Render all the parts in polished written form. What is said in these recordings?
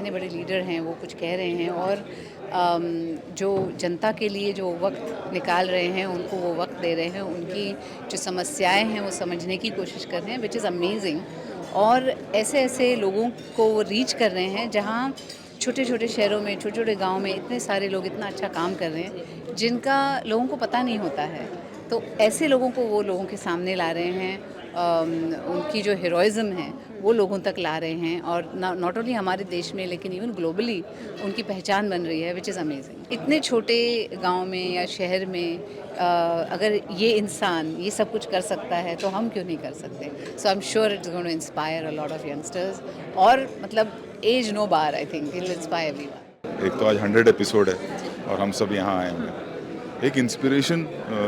इतने बड़े लीडर हैं, वो कुछ कह रहे हैं और जो जनता के लिए जो वक्त निकाल रहे हैं, उनको वो वक्त दे रहे हैं, उनकी जो समस्याएं हैं वो समझने की कोशिश कर रहे हैं, विच इज़ अमेजिंग। और ऐसे ऐसे लोगों को वो रीच कर रहे हैं जहाँ छोटे छोटे शहरों में, छोटे छोटे गाँव में इतने सारे लोग इतना अच्छा काम कर रहे हैं जिनका लोगों को पता नहीं होता है। तो ऐसे लोगों को वो लोगों के सामने ला रहे हैं, उनकी जो हीरोइज़्म है वो लोगों तक ला रहे हैं और नॉट ओनली हमारे देश में लेकिन इवन ग्लोबली उनकी पहचान बन रही है, विच इज़ अमेजिंग। इतने छोटे गांव में या शहर में अगर ये इंसान ये सब कुछ कर सकता है तो हम क्यों नहीं कर सकते। So I am sure it's going to inspire a lot of youngsters और मतलब age no bar, I think it will inspire everyone. एक तो आज 100 एपिसोड है और हम सब यहाँ आए हुए हैं। एक इंस्पिरेशन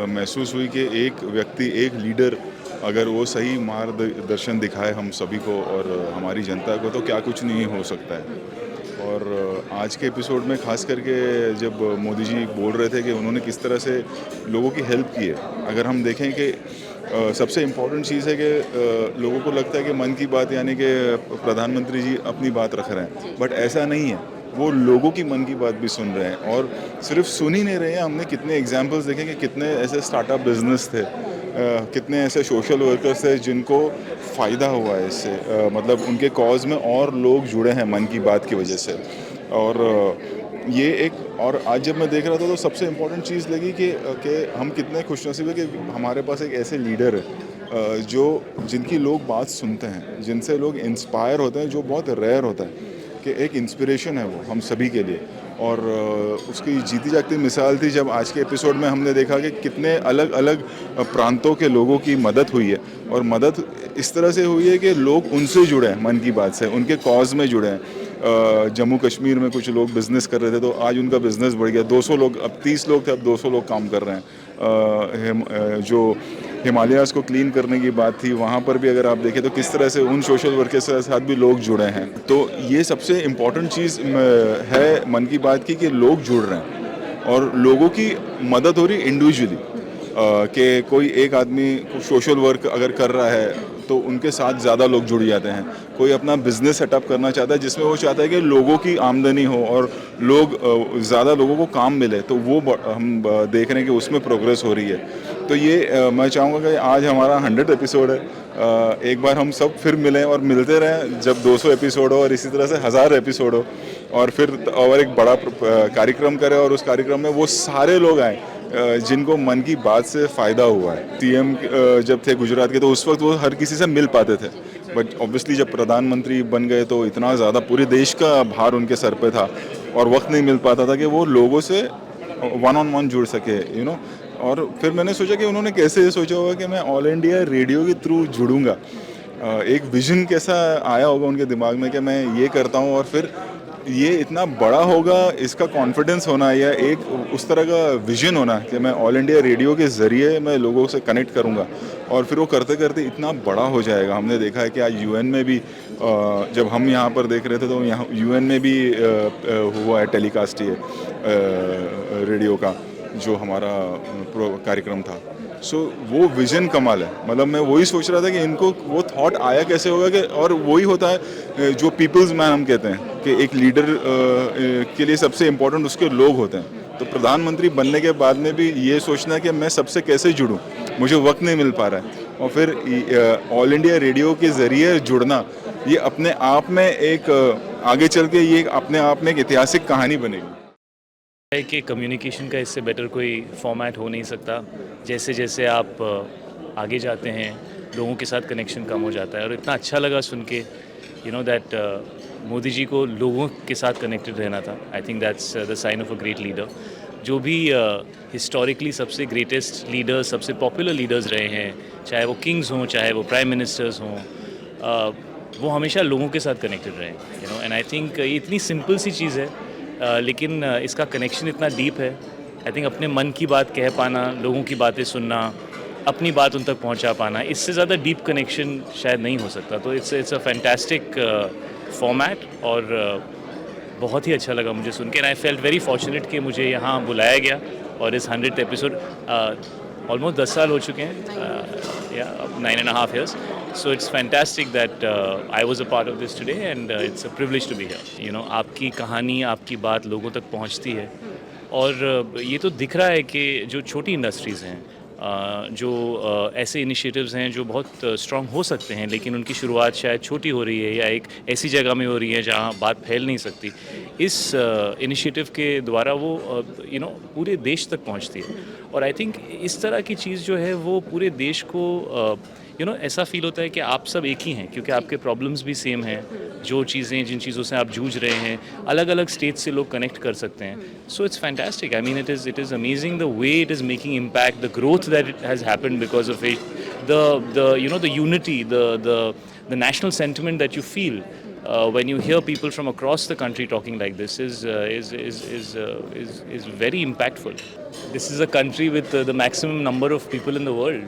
महसूस हुई कि एक व्यक्ति, एक लीडर अगर वो सही मार्गदर्शन दिखाए हम सभी को और हमारी जनता को, तो क्या कुछ नहीं हो सकता है। और आज के एपिसोड में खास करके जब मोदी जी बोल रहे थे कि उन्होंने किस तरह से लोगों की हेल्प की है, अगर हम देखें कि सबसे इम्पॉर्टेंट चीज़ है कि लोगों को लगता है कि मन की बात यानी कि प्रधानमंत्री जी अपनी बात रख रहे हैं, बट ऐसा नहीं है। वो लोगों की मन की बात भी सुन रहे हैं और सिर्फ सुन ही नहीं रहे हैं। हमने कितने एग्जाम्पल्स देखे कि कितने ऐसे स्टार्टअप बिजनेस थे, कितने ऐसे सोशल वर्कर्स थे जिनको फ़ायदा हुआ है इससे, मतलब उनके कॉज में और लोग जुड़े हैं मन की बात की वजह से। और ये एक, और आज जब मैं देख रहा था तो सबसे इम्पोर्टेंट चीज़ लगी कि हम कितने खुशनसीब है कि हमारे पास एक ऐसे लीडर है जो जिनकी लोग बात सुनते हैं, जिनसे लोग इंस्पायर होते हैं, जो बहुत रेयर होता है कि एक इंस्पिरेशन है वो हम सभी के लिए। और उसकी जीती जागती मिसाल थी जब आज के एपिसोड में हमने देखा कि कितने अलग अलग प्रांतों के लोगों की मदद हुई है। और मदद इस तरह से हुई है कि लोग उनसे जुड़े हैं, मन की बात से, उनके कॉज में जुड़े हैं। जम्मू कश्मीर में कुछ लोग बिज़नेस कर रहे थे तो आज उनका बिज़नेस बढ़ गया, 200 लोग, अब 30 लोग थे, अब 200 लोग काम कर रहे हैं। जो हिमालयाज़ को क्लीन करने की बात थी, वहाँ पर भी अगर आप देखें तो किस तरह से उन सोशल वर्कर्स के साथ भी लोग जुड़े हैं। तो ये सबसे इम्पॉर्टेंट चीज़ है मन की बात की, कि लोग जुड़ रहे हैं और लोगों की मदद हो रही इंडिविजुअली। कि कोई एक आदमी सोशल वर्क अगर कर रहा है तो उनके साथ ज़्यादा लोग जुड़ जाते हैं। कोई अपना बिज़नेस सेटअप करना चाहता है जिसमें वो चाहता है कि लोगों की आमदनी हो और लोग ज़्यादा लोगों को काम मिले, तो वो हम देख रहे हैं कि उसमें प्रोग्रेस हो रही है। तो ये मैं चाहूँगा कि आज हमारा 100 एपिसोड है, एक बार हम सब फिर मिलें और मिलते रहें जब 200 एपिसोड हो और इसी तरह से 1000 एपिसोड हो, और फिर और एक बड़ा कार्यक्रम करें और उस कार्यक्रम में वो सारे लोग आएँ जिनको मन की बात से फ़ायदा हुआ है। सीएम जब थे गुजरात के तो उस वक्त वो हर किसी से मिल पाते थे, बट ऑब्वियसली जब प्रधानमंत्री बन गए तो इतना ज़्यादा पूरे देश का भार उनके सर पे था और वक्त नहीं मिल पाता था कि वो लोगों से वन ऑन वन जुड़ सके, और फिर मैंने सोचा कि उन्होंने कैसे ये सोचा होगा कि मैं ऑल इंडिया रेडियो के थ्रू जुड़ूंगा। एक विजन कैसा आया होगा उनके दिमाग में कि मैं ये करता हूँ और फिर ये इतना बड़ा होगा, इसका कॉन्फिडेंस होना या एक उस तरह का विजन होना कि मैं ऑल इंडिया रेडियो के ज़रिए मैं लोगों से कनेक्ट करूँगा और फिर वो करते करते इतना बड़ा हो जाएगा। हमने देखा है कि आज यूएन में भी जब हम यहाँ पर देख रहे थे तो यहाँ यूएन में भी हुआ है टेलीकास्ट ये रेडियो का जो हमारा कार्यक्रम था। सो वो विज़न कमाल है। मतलब मैं वही सोच रहा था कि इनको वो थॉट आया कैसे होगा कि, और वही होता है जो पीपल्स मैन हम कहते हैं कि एक लीडर के लिए सबसे इम्पोर्टेंट उसके लोग होते हैं। तो प्रधानमंत्री बनने के बाद में भी ये सोचना है कि मैं सबसे कैसे जुड़ूं, मुझे वक्त नहीं मिल पा रहा है, और फिर ऑल इंडिया रेडियो के ज़रिए जुड़ना, ये अपने आप में एक आगे चल के ये अपने आप में एक ऐतिहासिक कहानी बनेगी। है कि कम्युनिकेशन का इससे बेटर कोई फॉर्मेट हो नहीं सकता। जैसे जैसे आप आगे जाते हैं लोगों के साथ कनेक्शन कम हो जाता है, और इतना अच्छा लगा सुन के दैट मोदी जी को लोगों के साथ कनेक्टेड रहना था। I think that's the sign of a great leader. जो भी हिस्टोरिकली सबसे ग्रेटेस्ट लीडर्स, सबसे पॉपुलर लीडर्स रहे हैं, चाहे वो किंग्स हों, चाहे वो प्राइम मिनिस्टर्स हों, वो हमेशा लोगों के साथ कनेक्टेड रहे। एंड आई थिंक ये इतनी सिंपल सी चीज़ है, लेकिन इसका कनेक्शन इतना डीप है। आई थिंक अपने मन की बात कह पाना, लोगों की बातें सुनना, अपनी बात उन तक पहुंचा पाना, इससे ज़्यादा डीप कनेक्शन शायद नहीं हो सकता। तो इट्स अ फैंटास्टिक फॉर्मेट, और बहुत ही अच्छा लगा मुझे सुन के। And I felt very fortunate कि मुझे यहाँ बुलाया गया, और इस 100th एपिसोड ऑलमोस्ट 10 साल हो चुके हैं, या 9.5 years। So it's fantastic that I was a part of this today and it's a privilege to be here. You know, आपकी कहानी, आपकी बात लोगों तक पहुंचती है और ये तो दिख रहा है कि जो छोटी इंडस्ट्रीज़ हैं, जो ऐसे इनिशिएटिव्स हैं जो बहुत स्ट्रांग हो सकते हैं, लेकिन उनकी शुरुआत शायद छोटी हो रही है या एक ऐसी जगह में हो रही है जहां बात फैल नहीं सकती। इस इनिशिएटिव के द्वारा वो पूरे देश तक पहुंचती है और आई थिंक इस तरह की चीज़ जो है वो पूरे देश को ऐसा फील होता है कि आप सब एक ही हैं, क्योंकि आपके प्रॉब्लम्स भी सेम हैं। जो चीज़ें जिन चीज़ों से आप जूझ रहे हैं, अलग अलग स्टेट से लोग कनेक्ट कर सकते हैं। So it's fantastic. I mean it is amazing the way it is making impact, the growth that it has happened because of it, the unity, the national sentiment that you feel when you hear people from across the country talking like this is very impactful. This is a country with the maximum number of people in the world,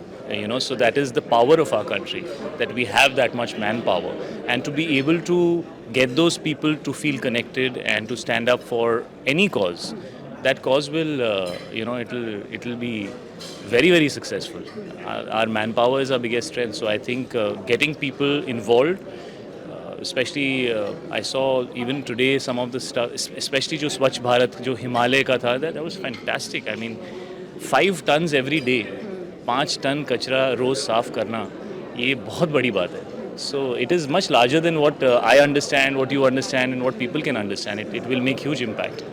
so that is the power of our country, that we have that much manpower, and to be able to get those people to feel connected and to stand up for any cause. That cause will, it'll be very, very successful. Our manpower is our biggest strength. So I think getting people involved, especially I saw even today some of the stuff, especially जो स्वच्छ भारत जो हिमालय का था, that was fantastic. I mean, 5 tons every day, 5 ton कचरा रोज साफ करना, ये बहुत बड़ी बात है. So it is much larger than what I understand, what you understand, and what people can understand. It will make huge impact.